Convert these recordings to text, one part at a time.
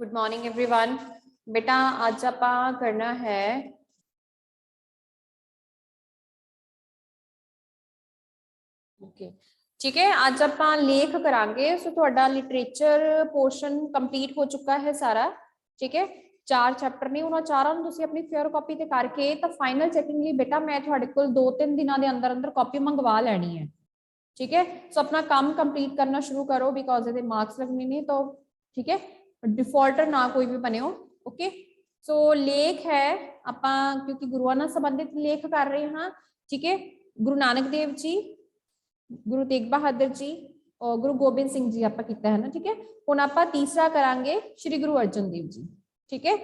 Good morning everyone. बेटा आज ਆਪਾਂ करना है ठीक है। आज ਆਪਾਂ ਲੇਖ ਕਰਾਂਗੇ। ਸੋ ਤੁਹਾਡਾ ਲਿਟਰੇਚਰ ਪੋਰਸ਼ਨ ਕੰਪਲੀਟ ਹੋ ਚੁੱਕਾ ਹੈ ਸਾਰਾ। ठीक है, 4 ਚੈਪਟਰ ਨੇ, ਉਹਨਾਂ ਚਾਰਾਂ ਨੂੰ ਤੁਸੀਂ ਆਪਣੀ ਫੇਅਰ ਕਾਪੀ ਤੇ ਕਰਕੇ ਤਾਂ ਫਾਈਨਲ ਚੈਕਿੰਗ ਲਈ ਬੇਟਾ ਮੈਂ ਤੁਹਾਡੇ ਕੋਲ 2-3 ਦਿਨਾਂ ਦੇ ਅੰਦਰ ਅੰਦਰ ਕਾਪੀ ਮੰਗਵਾ ਲੈਣੀ ਹੈ। ठीक है, सो अपना काम कंप्लीट करना शुरू करो बिकॉज ਇਹਦੇ मार्क्स लगने ने। तो ठीक है, डिफॉल्टर ना कोई भी बने हो। ओके, सो लेख है ਆਪਾਂ क्योंकि गुरुआं ਨਾਲ संबंधित लेख कर रहे हैं। ठीक है, गुरु नानक देव जी, गुरु तेग बहादुर जी और गुरु गोबिंद सिंह जी ਆਪਾਂ ਕੀਤਾ ਹੈ ਨਾ। ठीक है, ਹੁਣ ਆਪਾਂ ਤੀਸਰਾ ਕਰਾਂਗੇ श्री गुरु अर्जन देव जी। ठीक है,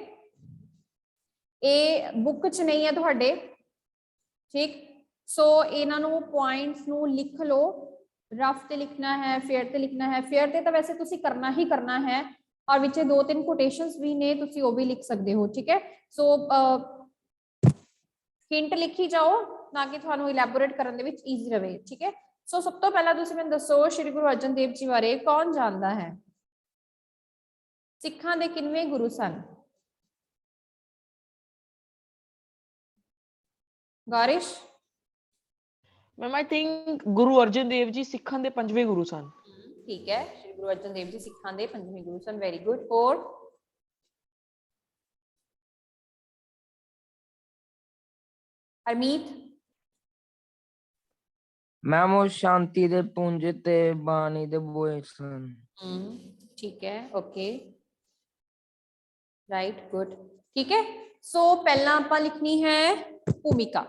ਇਹ बुक ਚ नहीं है ਤੁਹਾਡੇ। ठीक, सो ਇਹਨਾਂ ਨੂੰ ਪੁਆਇੰਟਸ ਨੂੰ ਲਿਖ ਲਓ। रफ ਤੇ लिखना है, फेयर ਤੇ लिखना है। फेयर ਤੇ ਤਾਂ वैसे ਤੁਸੀਂ करना ही करना है और ਵਿੱਚ 2-3 कोटेशंस भी ने, ਤੁਸੀਂ ਉਹ ਵੀ ਲਿਖ ਸਕਦੇ ਹੋ। ठीक है, सो हिंट लिखी जाओ ना कि ਤੁਹਾਨੂੰ ਇਲੈਬੋਰੇਟ ਕਰਨ ਦੇ ਵਿੱਚ ਈਜ਼ੀ ਰਹੇ। ठीक है, सो ਸਭ ਤੋਂ ਪਹਿਲਾਂ ਤੁਸੀਂ ਮੈਨੂੰ ਦੱਸੋ श्री गुरु अर्जन देव जी ਬਾਰੇ ਕੌਣ ਜਾਣਦਾ ਹੈ? ਸਿੱਖਾਂ ਦੇ ਕਿੰਨਵੇਂ ਗੁਰੂ ਸਨ? ਗਾਰਿਸ਼? Ma'am I think Guru Arjan Dev ji सिखां दे 5वें गुरु सन। ठीक है, श्री गुरु अर्जन देव जी सिखां दे 5वें गुरु सन। Very good. और हरमीत? मैम वो शांति दे पुंज ते बाणी दे बोए सन। ठीक है, ओके, राइट, गुड। ठीक है, सो पहला आपा लिखनी है भूमिका।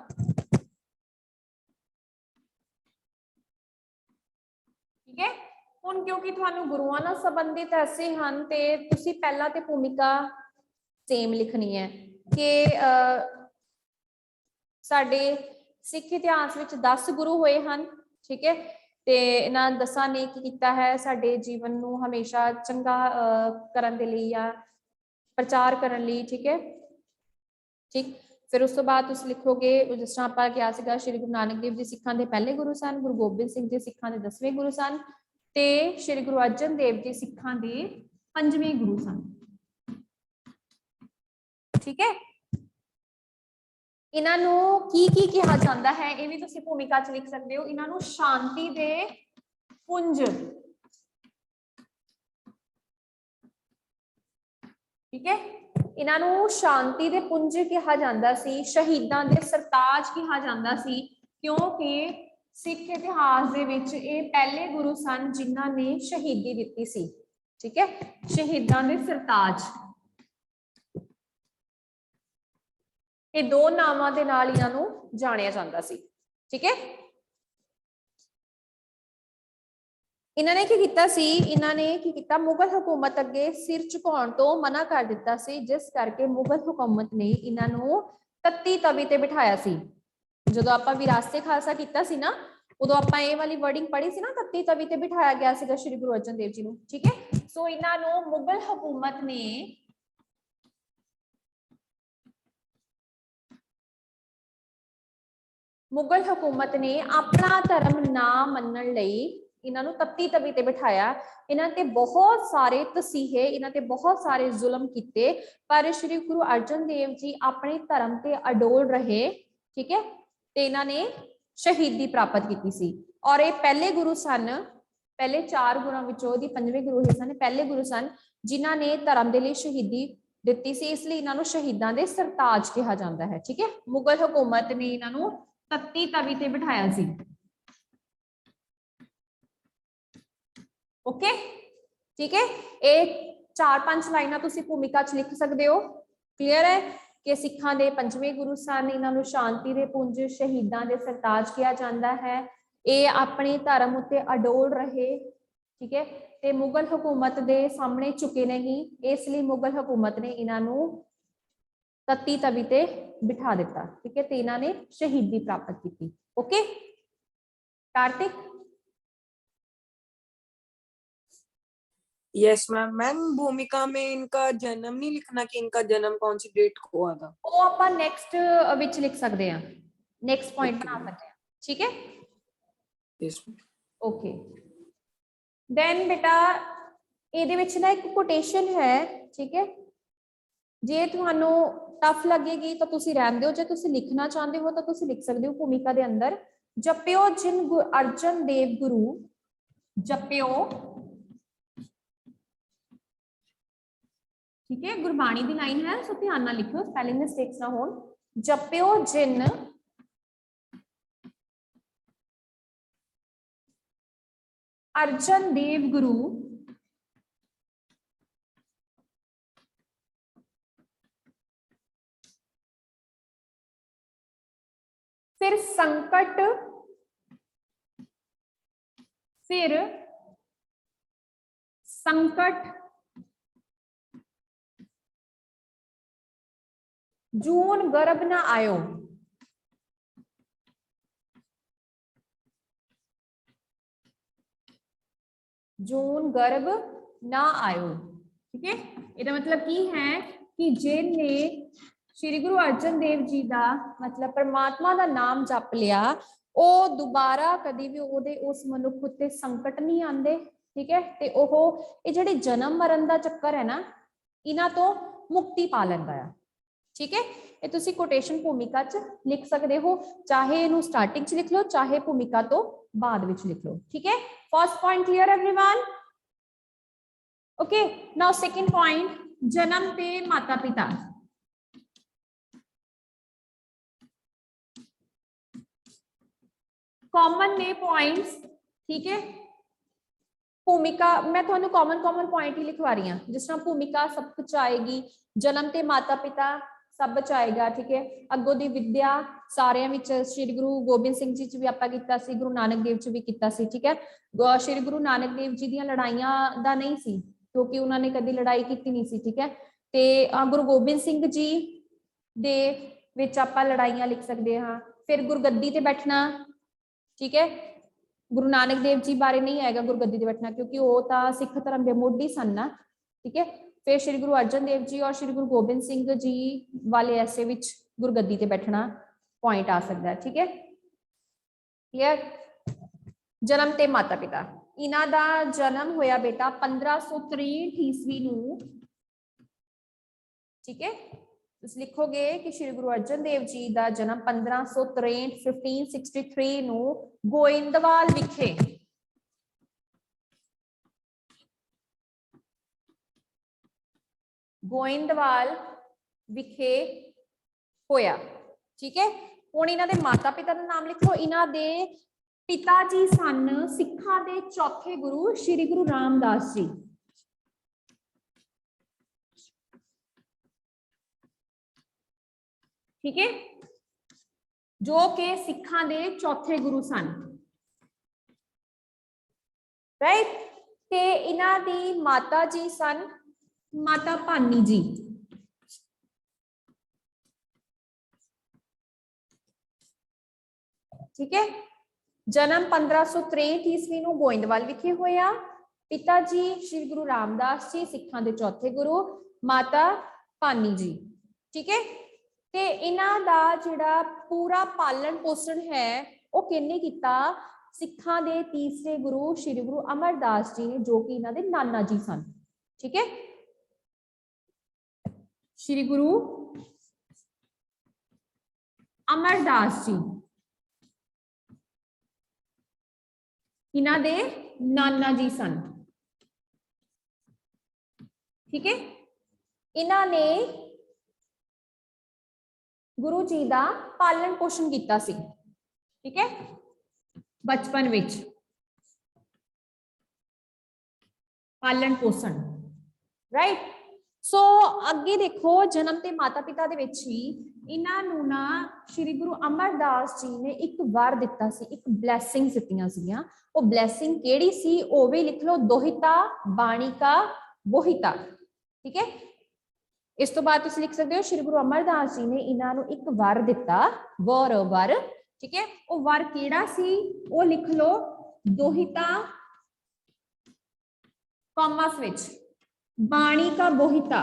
ठीक है, ਹੁਣ ਕਿਉਂਕਿ ਤੁਹਾਨੂੰ ਗੁਰੂਆਂ ਨਾਲ ਸੰਬੰਧਿਤ ਐਸੇ ਹਨ ਤੇ ਤੁਸੀਂ ਪਹਿਲਾਂ ਤੇ ਭੂਮਿਕਾ ਸੇਮ ਲਿਖਣੀ ਹੈ ਕਿ ਸਾਡੇ ਸਿੱਖ ਇਤਿਹਾਸ ਵਿੱਚ 10 ਗੁਰੂ ਹੋਏ ਹਨ। ਠੀਕ ਹੈ, ਤੇ ਇਹਨਾਂ 10 ਨੇ ਕੀ ਕੀਤਾ ਹੈ? ਸਾਡੇ ਜੀਵਨ ਨੂੰ ਹਮੇਸ਼ਾ ਚੰਗਾ ਕਰਨ ਦੇ ਲਈ ਜਾਂ ਪ੍ਰਚਾਰ ਕਰਨ ਲਈ। ਠੀਕ ਹੈ, ਠੀਕ। ਫਿਰ ਉਸ ਤੋਂ ਬਾਅਦ ਤੁਸੀਂ ਲਿਖੋਗੇ ਜਿਸ ਤਰ੍ਹਾਂ ਆਪਾਂ ਕਿਹਾ ਸੀਗਾ ਸ਼੍ਰੀ ਗੁਰੂ ਨਾਨਕ ਦੇਵ ਜੀ ਸਿੱਖਾਂ ਦੇ ਪਹਿਲੇ ਗੁਰੂ ਸਨ, ਗੁਰੂ ਗੋਬਿੰਦ ਸਿੰਘ ਜੀ ਸਿੱਖਾਂ ਦੇ 10ਵੇਂ ਗੁਰੂ ਸਨ ਤੇ ਸ਼੍ਰੀ ਗੁਰੂ ਅਰਜਨ ਦੇਵ ਜੀ ਸਿੱਖਾਂ ਦੇ 5ਵੇਂ ਗੁਰੂ ਸਨ। ਠੀਕ ਹੈ, ਇਹਨਾਂ ਨੂੰ ਕੀ ਕੀ ਕਿਹਾ ਜਾਂਦਾ ਹੈ ਇਹ ਵੀ ਤੁਸੀਂ ਭੂਮਿਕਾ ਚ ਲਿਖ ਸਕਦੇ ਹੋ। ਇਹਨਾਂ ਨੂੰ ਸ਼ਾਂਤੀ ਦੇ ਪੁੰਜ, ਠੀਕ ਹੈ, ਇਹਨਾਂ ਨੂੰ ਸ਼ਾਂਤੀ ਦੇ ਪੁੰਜ ਕਿਹਾ ਜਾਂਦਾ ਸੀ। ਸ਼ਹੀਦਾਂ ਦੇ ਸਰਤਾਜ ਕਿਹਾ ਜਾਂਦਾ ਸੀ ਕਿਉਂਕਿ ਸਿੱਖ ਇਤਿਹਾਸ ਦੇ ਵਿੱਚ ਇਹ ਪਹਿਲੇ ਗੁਰੂ ਸਨ ਜਿਨ੍ਹਾਂ ਨੇ ਸ਼ਹੀਦੀ ਦਿੱਤੀ ਸੀ। ਠੀਕ ਹੈ, ਸ਼ਹੀਦਾਂ ਦੇ ਸਰਤਾਜ। ਇਹ ਦੋ ਨਾਵਾਂ ਦੇ ਨਾਲ ਇਹਨਾਂ ਨੂੰ ਜਾਣਿਆ ਜਾਂਦਾ ਸੀ। ਠੀਕ ਹੈ, ਇਹਨਾਂ ਨੇ ਕੀ ਕੀਤਾ ਸੀ? ਇਹਨਾਂ ਨੇ ਕੀ ਕੀਤਾ? ਮੁਗਲ ਹਕੂਮਤ ਅੱਗੇ ਸਿਰ ਝੁਕਾਉਣ ਤੋਂ ਮਨਾ ਕਰ ਦਿੱਤਾ ਸੀ, ਜਿਸ ਕਰਕੇ ਮੁਗਲ ਹਕੂਮਤ ਨੇ ਇਹਨਾਂ ਨੂੰ ਤੱਤੀ ਤਵੀ ਤੇ ਬਿਠਾਇਆ ਸੀ। ਜਦੋਂ ਆਪਾਂ ਵਿਰਾਸਤੇ ਖਾਲਸਾ ਕੀਤਾ ਸੀ ਨਾ, ਉਦੋਂ ਆਪਾਂ ਇਹ ਵਾਲੀ ਵਰਡਿੰਗ ਪੜ੍ਹੀ ਸੀ ਨਾ, ਤੱਤੀ ਤਵੀ ਤੇ ਬਿਠਾਇਆ ਗਿਆ ਸੀਗਾ ਸ਼੍ਰੀ ਗੁਰੂ ਅਰਜਨ ਦੇਵ ਜੀ ਨੂੰ। ਠੀਕ ਹੈ, ਸੋ ਇਹਨਾਂ ਨੂੰ ਮੁਗਲ ਹਕੂਮਤ ਨੇ ਆਪਣਾ ਧਰਮ ਨਾ ਮੰਨਣ ਲਈ ਇਹਨਾਂ ਨੂੰ ਤੱਤੀ ਤਵੀ ਤੇ ਬਿਠਾਇਆ। ਇਹਨਾਂ ਤੇ ਬਹੁਤ ਸਾਰੇ ਤਸੀਹੇ, ਇਹਨਾਂ ਤੇ ਬਹੁਤ ਸਾਰੇ ਜ਼ੁਲਮ ਕੀਤੇ, ਪਰ ਸ਼੍ਰੀ ਗੁਰੂ ਅਰਜਨ ਦੇਵ ਜੀ ਆਪਣੇ ਧਰਮ ਤੇ ਅਡੋਲ ਰਹੇ। ਠੀਕ ਹੈ, ਤੇ ਇਹਨਾਂ ਨੇ ਸ਼ਹੀਦੀ ਪ੍ਰਾਪਤ ਕੀਤੀ ਸੀ ਔਰ ਇਹ ਪਹਿਲੇ ਗੁਰੂ ਸਨ। ਪਹਿਲੇ 4 ਗੁਰਾਂ ਵਿੱਚੋਂ ਦੀ 5ਵੇਂ ਗੁਰੂ ਇਹ ਸਨ, ਪਹਿਲੇ ਗੁਰੂ ਸਨ ਜਿਨ੍ਹਾਂ ਨੇ ਧਰਮ ਦੇ ਲਈ ਸ਼ਹੀਦੀ ਦਿੱਤੀ ਸੀ। ਇਸ ਲਈ ਇਹਨਾਂ ਨੂੰ ਸ਼ਹੀਦਾਂ ਦੇ ਸਰਤਾਜ ਕਿਹਾ ਜਾਂਦਾ ਹੈ। ਠੀਕ ਹੈ, ਮੁਗਲ ਹਕੂਮਤ ਨੇ ਇਹਨਾਂ ਨੂੰ ਤੱਤੀ ਤਵੀ ਤੇ ਬਿਠਾਇਆ ਸੀ। ਓਕੇ, ਠੀਕ ਹੈ, ਇਹ 4-5 ਲਾਈਨਾਂ ਤੁਸੀਂ ਭੂਮਿਕਾ ਚ ਲਿਖ ਸਕਦੇ ਹੋ। ਕਲੀਅਰ ਹੈ ਕਿ ਸਿੱਖਾਂ ਦੇ 5ਵੇਂ ਗੁਰੂ ਸਨ, ਇਹਨਾਂ ਨੂੰ ਸ਼ਾਂਤੀ ਦੇ ਪੁੰਜ, ਸ਼ਹੀਦਾਂ ਦੇ ਸਰਤਾਜ ਕਿਹਾ ਜਾਂਦਾ ਹੈ। ਇਹ ਆਪਣੇ ਧਰਮ ਉੱਤੇ ਅਡੋਲ ਰਹੇ। ਠੀਕ ਹੈ, ਤੇ ਮੁਗਲ ਹਕੂਮਤ ਦੇ ਸਾਹਮਣੇ ਝੁਕੇ ਨਹੀਂ, ਇਸ ਲਈ ਮੁਗਲ ਹਕੂਮਤ ਨੇ ਇਹਨਾਂ ਨੂੰ ਤੱਤੀ ਤਵੀ ਤੇ ਬਿਠਾ ਦਿੱਤਾ। ਠੀਕ ਹੈ, ਤੇ ਇਹਨਾਂ ਨੇ ਸ਼ਹੀਦੀ ਪ੍ਰਾਪਤ ਕੀਤੀ। Okay Kartik? Yes ma'am. Ma'am भूमिका में इनका जन्म नहीं लिखना कि इनका जन्म कौन सी डेट को हुआ था? ਉਹ ਆਪਾਂ ਨੈਕਸਟ ਵਿੱਚ ਲਿਖ ਸਕਦੇ ਹਾਂ, ਨੈਕਸਟ ਪੁਆਇੰਟ ਬਣਾ ਸਕਦੇ ਹਾਂ। ठीक है, यस ओके। देन बेटा ਇਹਦੇ ਵਿੱਚ ਨਾ ਇੱਕ ਕੋਟੇਸ਼ਨ ਹੈ, ਠੀਕ ਹੈ, ਜੇ ਤੁਹਾਨੂੰ ਟਫ ਲੱਗੇਗੀ ਤਾਂ ਤੁਸੀਂ ਰਹਿਣ ਦਿਓ, ਜੇ ਤੁਸੀਂ ਲਿਖਣਾ ਚਾਹੁੰਦੇ ਹੋ ਤਾਂ ਤੁਸੀਂ ਲਿਖ ਸਕਦੇ ਹੋ ਭੂਮਿਕਾ ਦੇ ਅੰਦਰ, ਜਪਿਓ ਜਿਨ ਅਰਜਨ ਦੇਵ ਗੁਰੂ, ਜਪਿਓ, ठीक है, गुरबाणी की लाइन है, सो ध्यान ना लिखो, स्पेलिंग मिस्टेक्स ना हो। जपियो जिन अर्जन देव गुरु फिर संकट, फिर संकट जून गर्भ ना आयो, जून गर्भ ना आयो, ठीक है। इसका मतलब की है कि जिन्ने श्री गुरु अर्जन देव जी का मतलब परमात्मा का नाम जप लिया, वो दोबारा कभी भी ओदे उस मनुख उत्ते संकट नहीं आते, ठीक है। ते ओहो ये जिहड़े जन्म मरण का चक्कर है ना, इन्हां तो मुक्ति पा लैंदा है, ठीक है। ये तुसी कोटेशन भूमिका च लिख सकते हो, चाहे इनू स्टार्टिंग च लिख लो, चाहे भूमिका तो बाद विच लिख लो, ठीक है। First point clear everyone, okay. Now second point, जन्म ते माता पिता। कॉमन ने पॉइंट्स, ठीक है। भूमिका मैं थोड़ा कॉमन पॉइंट ही लिखवा रही हूँ, जिस तरह भूमिका सब कुछ आएगी, जन्म ते माता पिता सब कुछ आएगा, ठीक है। अगों दी विद्या सारियां विच श्री गुरु गोबिंद सिंह जी च भी आपां कीता सी, गुरु नानक देव च भी कीता सी, ठीक है। श्री गुरु नानक देव जी दी लड़ाइयां दा नहीं सी, क्योंकि उन्होंने कभी लड़ाई की नहीं सी, ठीक है। ते गुरु गोबिंद सिंह जी दे विच आपां लड़ाइयां लिख सकते हाँ। फिर गुरगद्दी ते बैठना, ठीक है। गुरु नानक देव जी बारे नहीं आएगा गुरगद्दी ते बैठना, क्योंकि वो तो सिख धर्म के मोढी सन ना, ठीक है। फिर श्री गुरु अर्जन देव जी और श्री गुरु गोबिंद सिंह जी वाले ऐसे विच गुरगद्दी ते बैठना पॉइंट आ सकता है, ठीक है। क्लियर। जन्म ते माता पिता, इन्हां दा जन्म होया बेटा 1563 ईस्वी नूं, ठीक है। तुसीं लिखोगे कि श्री गुरु अर्जन देव जी का जन्म 1563 1563 नूं गोइंदवाल विखे, गोइंदवाल विखे होया, ठीक है। हुण इन्हां दे माता पिता का नाम लिखो। इन्हां दे पिता जी सन सिखां दे चौथे गुरु श्री गुरु रामदास जी, ठीक है, जो कि सिखां दे चौथे गुरु सन, राइट। ते इन्हां दी माता जी सन माता भानी जी, ठीक है। जन्म 1563 ईस्वी नूं गोइंदवाल विखे होया। पिता जी श्री गुरु रामदास जी सिखां दे चौथे गुरु, माता भानी जी, ठीक है। ते इन्हां दा जिहड़ा पूरा पालन पोषण है वो किहने कीता, सिखां दे तीसरे गुरु श्री गुरु अमरदास जी ने, जो कि इन्हां दे नाना जी सन, ठीक है। श्री गुरु अमरदास जी इन्हां दे नाना जी सन, ठीक है। इन्हां ने गुरु जी का पालन पोषण किया सी, ठीक है, बचपन विच पालन पोषण, राइट। सो अगे देखो, जन्म ते माता पिता दे विच ही इन्हां नूं ना श्री गुरु अमरदास जी ने एक वर दिता सी, एक ब्लैसिंग दित्तियां सीगियां। वो ब्लैसिंग केड़ी सी, वो भी लिख लो, दोहिता बाणिका बोहिता, ठीक है। इस तो बाद तुसीं लिख सकते हो श्री गुरु अमरदास जी ने इन्हां नूं एक वर दिता, वर, ठीक है। वो वर केड़ा सी, वो लिख लो, दोहिता कॉमर्स विच बाणिका बोहिता,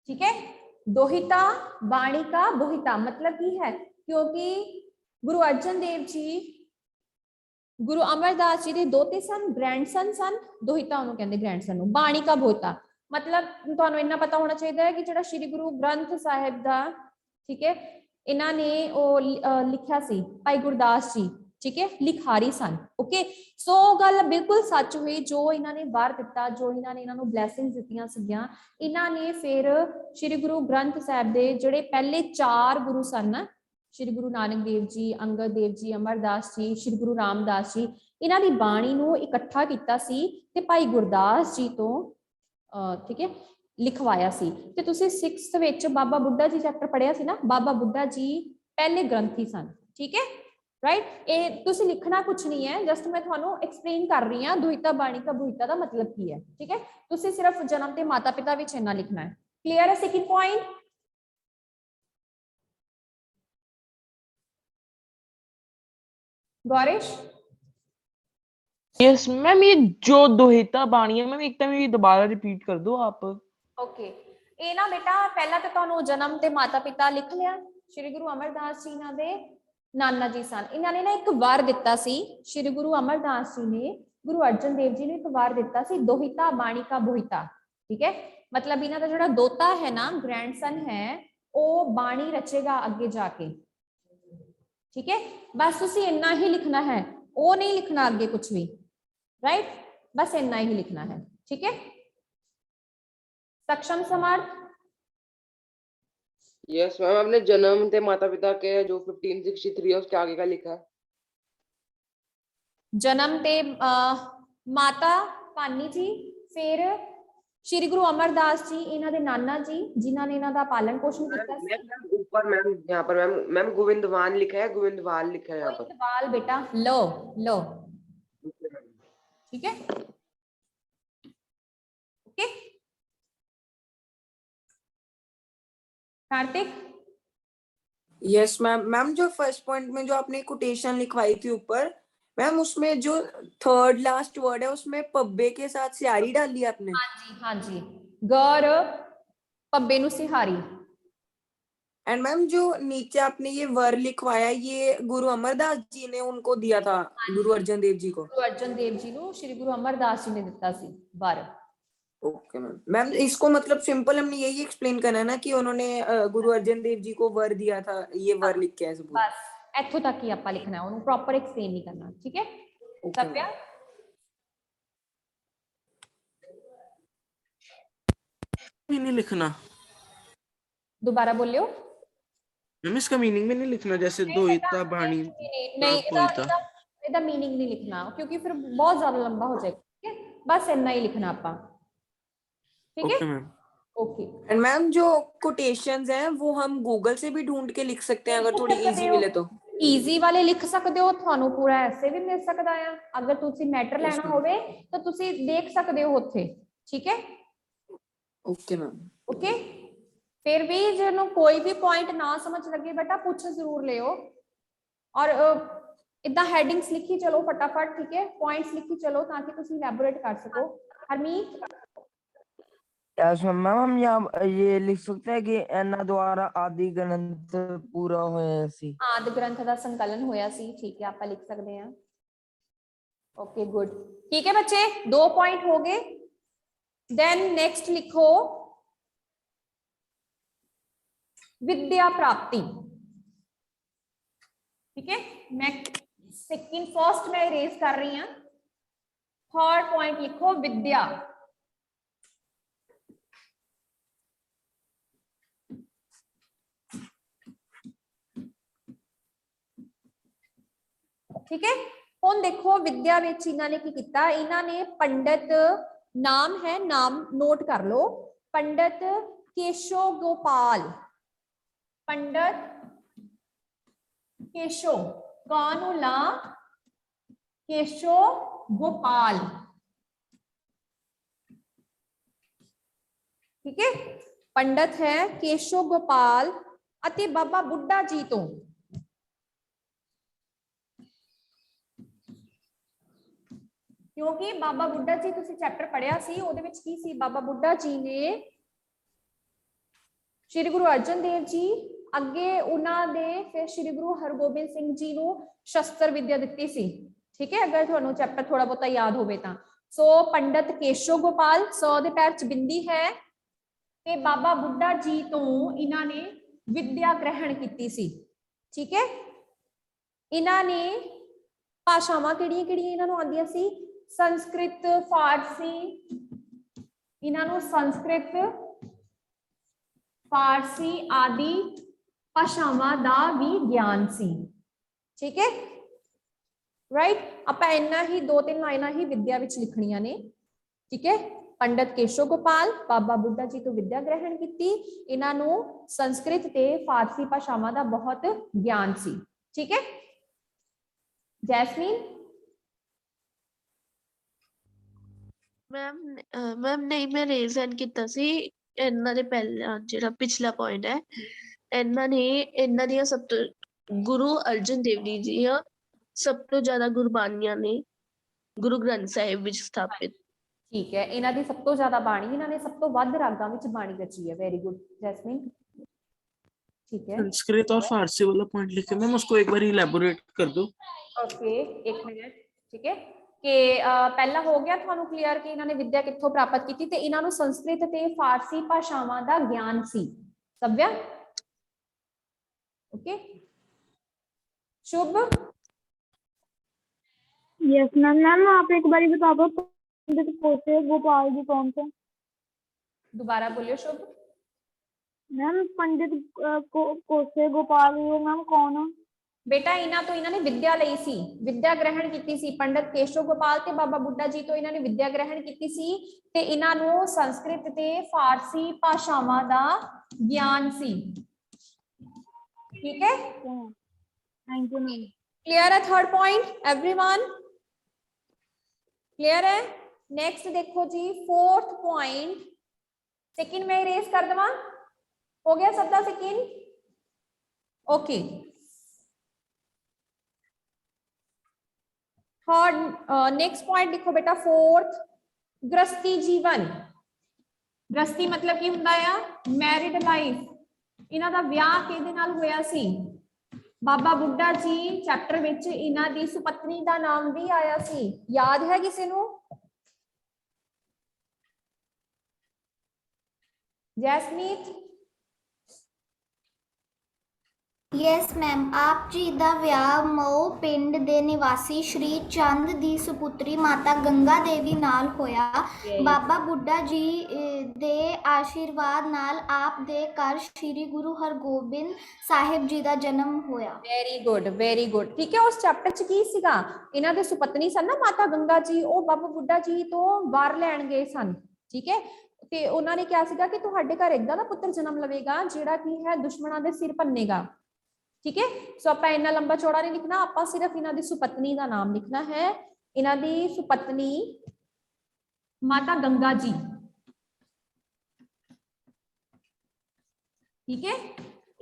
ठीक है। दोहिता बाणिका बोहिता मतलब की है क्योंकि गुरु अर्जन देव जी गुरु अमरदास जी ਦੇ ਦੋਤੇ ਸਨ, ਗ੍ਰੈਂਡਸਨ ਸਨ। ਦੋਹਿਤਾ ਉਹਨੂੰ ਕਹਿੰਦੇ ਗ੍ਰੈਂਡਸਨ ਨੂੰ। ਬਾਣੀ ਕਾ ਬੋਤਾ ਮਤਲਬ ਤੁਹਾਨੂੰ ਇੰਨਾ ਪਤਾ ਹੋਣਾ ਚਾਹੀਦਾ ਹੈ ਕਿ ਜਿਹੜਾ ਸ਼੍ਰੀ ਗੁਰੂ ਗ੍ਰੰਥ ਸਾਹਿਬ ਦਾ, ਠੀਕ ਹੈ, ਇਹਨਾਂ ਨੇ ਉਹ ਲਿਖਿਆ ਸੀ ਭਾਈ ਗੁਰਦਾਸ ਜੀ, ਠੀਕ ਹੈ, ਲਿਖਾਰੀ ਸਨ। ਓਕੇ, ਸੋ ਗੱਲ ਬਿਲਕੁਲ ਸੱਚ ਹੋਈ। ਜੋ ਇਹਨਾਂ ਨੇ ਵਾਰ ਦਿੱਤਾ, ਜੋ ਇਹਨਾਂ ਨੇ ਇਹਨਾਂ ਨੂੰ ਬਲੇਸਿੰਗਸ ਦਿੱਤੀਆਂ ਸੀਗੀਆਂ, ਇਹਨਾਂ ਨੇ ਫਿਰ ਸ਼੍ਰੀ ਗੁਰੂ ਗ੍ਰੰਥ ਸਾਹਿਬ ਦੇ ਜਿਹੜੇ ਪਹਿਲੇ 4 ਗੁਰੂ ਸਨ, श्री गुरु नानक देव जी, अंगद देव जी, अमरदास जी, श्री गुरु रामदास जी, इन्हां दी बाणी नूं इकट्ठा कीता सी ते भाई गुरदास जी तो ठीक है लिखवाया सी। ते तुसीं 6th विच बाबा बुड्ढा जी चैप्टर पढ़िया सी ना, बाबा बुड्ढा जी पहले ग्रंथी सन, ठीक है, राइट। ये तुसीं लिखना कुछ नहीं है, जस्ट मैं तुहानूं एक्सप्लेन कर रही हां दुहिता बाणी का बुहिता दा मतलब की है, ठीक है। तुसीं सिर्फ जन्म ते माता पिता विच इन्ना लिखना है। क्लियर है? Second point, Gauresh? Yes ma'am, ये जो दोहिता बाणी है मैम, एक टाइम ये दोबारा रिपीट कर दो आप। ओके, ये ना बेटा पहला तो तुहानू जन्म ते माता पिता लिख लिया। श्री गुरु अमरदास जी इन्हां दे नाना जी सन। इन्हां ने ना एक वार दिता सी, श्री गुरु अमरदास जी ने गुरु अर्जन देव जी ने एक वार दिता सी, दोहिता बाणी का बोहिता, ठीक है। मतलब इन्हां दा जिहड़ा दोता है ना, ग्रैंडसन है, वो बाणी रचेगा आगे जाके, ठीक है। बस तुसी इन्ना ही लिखना है, वो नहीं लिखना आगे कुछ भी, राइट, बस इन्ना ही लिखना है, ठीक है। सक्षम समर्थ? यस मैम, आपने जन्म ते माता पिता के जो 1563 है उसके आगे का लिखा है। जन्म ते माता पानी जी, फिर श्री गुरु अमरदास जी इन्हां दे नाना जी जिन्हां ने इन्हां दा पालन पोषण किया सी। ऊपर मैम यहाँ पर मैम गोविंदवाल लिखा है, गोविंदवाल लिखा है यहाँ पर। गोविंदवाल बेटा, लो लो, ठीक है, okay. Kartik? Yes ma'am. Ma'am जो फर्स्ट पॉइंट में जो आपने कोटेशन लिखवाई थी ऊपर मैम, उसमें जो थर्ड लास्ट वर्ड है उसमें पब्बे के साथ सिहारी डाली आपने। हाँ जी, हाँ जी, गौर पब्बे नु सिहारी। एंड मैम जो नीचे आपने ये वर लिखवाया, ये गुरु अमरदास जी ने उनको दिया था, गुरु अर्जन देव जी को। गुरु अर्जन देव जी नु श्री गुरु अमरदास जी ने दिता सी वर। Okay ma'am. मैम इसको मतलब सिंपल हमने यही एक्सप्लेन करना है ना कि उन्होंने गुरु अर्जन देव जी को वर दिया था, ये वर लिख के ऐसे पूरा। बस इत्थों तक ही आपां लिखना है, उन्होंने प्रॉपर एक्सप्लेन नहीं करना, ठीक है। सत्या? नहीं लिखना, दोबारा बोलियो। मैम इसका मीनिंग भी नहीं लिखना, जैसे दोहिता बाणी नहीं, इसका मीनिंग नहीं लिखना क्योंकि फिर बहुत ज्यादा लंबा हो जाएगा, ठीक है। बस इतना ही लिखना आपां, ठीक है। Okay ma'am. Okay. And ma'am जो कोटेशंस हैं वो हम गूगल से भी ढूंढ के लिख सकते हैं अगर थोड़ी इजी मिले तो। ईजी वाले लिख सकते हो, थानू पूरा ऐसे भी मिल सकता है। अगर तुसी मैटर लेना होवे तो तुसी देख सकते हो उत्थे, ठीक है। Okay ma'am. ओके, फिर भी जो कोई भी पॉइंट ना समझ लगे बेटा पूछ जरूर लियो, और इदा हेडिंग्स लिखी चलो फटाफट, ठीक है, पॉइंट्स लिखी चलो ताकि तुसी इलैबोरेट कर सको। हरमीत? यस मैम, हम यहाँ ये लिख सकते हैं कि इन्हां द्वारा आदि ग्रंथ पूरा होया सी। आदि ग्रंथ का संकलन होया सी, ठीक है, आप लिख सकते हैं। ओके गुड, ठीक है बच्चे, 2 पॉइंट हो गए। देन नेक्स्ट लिखो विद्या प्राप्ति, ठीक है। मैं फर्स्ट में इरेज कर रही हूं। थर्ड पॉइंट लिखो विद्या। ठीक है, हुण देखो विद्या विच इन्हां ने की कीता, इन्हां ने पंडित नाम है, नाम नोट कर लो, पंडित केशव गोपाल, पंडित केशव कानूला केशव गोपाल, ठीक है। पंडित है केशव गोपाल अते बाबा बुड्ढा जी तो क्योंकि बाबा बुड्ढा जी तुसी चैप्टर पढ़िया सी, ओदे विच की सी, बाबा बुड्ढा जी ने श्री गुरु अर्जन देव जी ਅੱਗੇ ਉਹਨਾਂ ਦੇ ਫਿਰ ਸ਼੍ਰੀ ਗੁਰੂ ਹਰਗੋਬਿੰਦ ਸਿੰਘ ਜੀ ਨੂੰ ਸ਼ਸਤਰ ਵਿਦਿਆ ਦਿੱਤੀ ਸੀ। ਠੀਕ ਹੈ, ਅਗਰ ਤੁਹਾਨੂੰ ਚੈਪਟਰ ਥੋੜਾ ਬਹੁਤਾ ਯਾਦ ਹੋਵੇ ਤਾਂ। ਸੋ ਪੰਡਤ ਕੇਸ਼ੋ ਗੋਪਾਲ, 100 ਦੇ ਪੈਰ ਚ ਬਿੰਦੀ ਹੈ, ਤੇ ਬਾਬਾ ਬੁੱਢਾ ਜੀ ਤੋਂ ਇਹਨਾਂ ਨੇ ਵਿਦਿਆ ਗ੍ਰਹਿਣ ਕੀਤੀ ਸੀ। ਠੀਕ ਹੈ, ਇਹਨਾਂ ਨੇ ਭਾਸ਼ਾਵਾਂ ਕਿਹੜੀਆਂ ਕਿਹੜੀਆਂ ਇਹਨਾਂ ਨੂੰ ਆਉਂਦੀਆਂ ਸੀ? ਸੰਸਕ੍ਰਿਤ, ਫਾਰਸੀ, ਇਹਨਾਂ ਨੂੰ ਸੰਸਕ੍ਰਿਤ, ਫਾਰਸੀ ਆਦि ਭਾਸ਼ਾਵਾਂ ਦਾ ਵੀ ਗਿਆਨ ਸੀ। ਠੀਕ ਹੈ, ਰਾਈਟ। ਆਪਾਂ ਇੰਨਾ ਹੀ 2-3 ਲਾਈਨਾਂ ਹੀ ਵਿਦਿਆ ਵਿੱਚ ਲਿਖਣੀਆਂ ਨੇ। ਠੀਕ ਹੈ, ਪੰਡਤ ਕੇਸ਼ੋ ਗੋਪਾਲ, ਬਾਬਾ ਬੁੱਢਾ ਜੀ ਤੋਂ ਵਿਦਿਆ ਗ੍ਰਹਿਣ ਕੀਤੀ, ਇਹਨਾਂ ਨੂੰ ਸੰਸਕ੍ਰਿਤ ਤੇ ਫਾਰਸੀ ਭਾਸ਼ਾਵਾਂ ਦਾ ਬਹੁਤ ਗਿਆਨ ਸੀ। ਠੀਕ ਹੈ, ਜੈਸਮੀਨ। ਮੈਮ ਨਹੀਂ, ਮੈਂ ਰੇਜ਼ ਹੈਂਡ ਕੀਤਾ ਸੀ। ਇਹਨਾਂ ਦੇ ਪਹਿਲਾ ਜਿਹੜਾ ਪਿਛਲਾ ਪੁਆਇੰਟ ਹੈ, ਇਹਨਾਂ ਦੀਆਂ ਸਭ ਤੋਂ ਗੁਰੂ ਅਰਜਨ ਦੇਵ ਜੀ ਦੀਆਂ ਸਭ ਤੋਂ ਜ਼ਿਆਦਾ ਗੁਰਬਾਣੀਆਂ ਨੇ ਗੁਰੂ ਗ੍ਰੰਥ ਸਾਹਿਬ ਵਿੱਚ ਸਥਾਪਿਤ। ਠੀਕ ਹੈ, ਇਹਨਾਂ ਦੀ ਸਭ ਤੋਂ ਜ਼ਿਆਦਾ ਬਾਣੀ, ਇਹਨਾਂ ਨੇ ਸਭ ਤੋਂ ਵੱਧ ਰਾਗਾਂ ਵਿੱਚ ਬਾਣੀ ਰਚੀ ਹੈ। Very good Jasmine. ठीक है, संस्कृत और फारसी वाला पॉइंट लिखे मैम, उसको एक बार इलेबोरेट कर दो। ओके, एक मिनट। ठीक है, कि पहला हो गया ਤੁਹਾਨੂੰ ਕਲੀਅਰ ਕਿ ਇਹਨਾਂ ਨੇ ਵਿਦਿਆ ਕਿੱਥੋਂ ਪ੍ਰਾਪਤ ਕੀਤੀ, ਤੇ ਇਹਨਾਂ ਨੂੰ ਸੰਸਕ੍ਰਿਤ ਤੇ ਫਾਰਸੀ ਭਾਸ਼ਾਵਾਂ ਦਾ ਗਿਆਨ ਸੀ। Sabhya, okay. Shubh. Yes ma'am. Ma'am आप एक बार बता दो पंडित कोसे गोपाल जी कौन से? दोबारा बोलियो शुभ। मैम पंडित कोसे गोपाल जी मैम कौन है? बेटा इन्हां तो इन्हां ने विद्या लई सी, विद्या ग्रहण कीती सी। पंडित केशव गोपाल ते बाबा बुड्ढा जी तो इन्हां ने विद्या ग्रहण कीती सी, ते इन्हां नूं संस्कृत ते फारसी भाषावां दा ज्ञान सी। ठीक है, थैंक यू मैम। क्लियर है? थर्ड पॉइंट एवरीवन क्लियर है? नेक्स्ट देखो जी, फोर्थ पॉइंट। सेकंड में इरेज कर दवा, हो गया सबका second? Okay. Third next point लिखो बेटा, फोर्थ, गृहस्थी जीवन। गृहस्थी मतलब की हुंदा है? Married life. इन्हां दा विआह किहदे नाल होया सी? बाबा बुड्ढा जी चैप्टर विच इन्हां दी सुपत्नी दा नाम भी आया सी। याद है किसी नूं? जैसमीत। Yes ma'am. आप जी दा विआह मऊ पिंड दे निवासी श्री चंद दी सुपुत्री माता गंगा देवी नाल होया। बाबा बुड्ढा जी दे आशीर्वाद नाल आप दे घर श्री गुरु हरगोबिंद साहिब जी दा जन्म होया। Very good, very good. ठीक है, उस चैप्टर च की सीगा? इन्हां दे सुपत्नी सन ना माता गंगा जी, ओ बाबा बुड्ढा जी तो वार लैण गए सन। ठीक है, ते उन्हां ने क्या सीगा कि तुहाडे घर इदां दा पुੱਤਰ जन्म लवेगा जिहड़ा की है दुश्मनां दे सिर भन्नेगा। ठीक है, सो आप इन्ना लंबा चौड़ा नहीं लिखना, आप सिर्फ इन्हां दी सुपत्नी का नाम लिखना है। इन्हां दी सुपत्नी माता गंगा जी। ठीक है,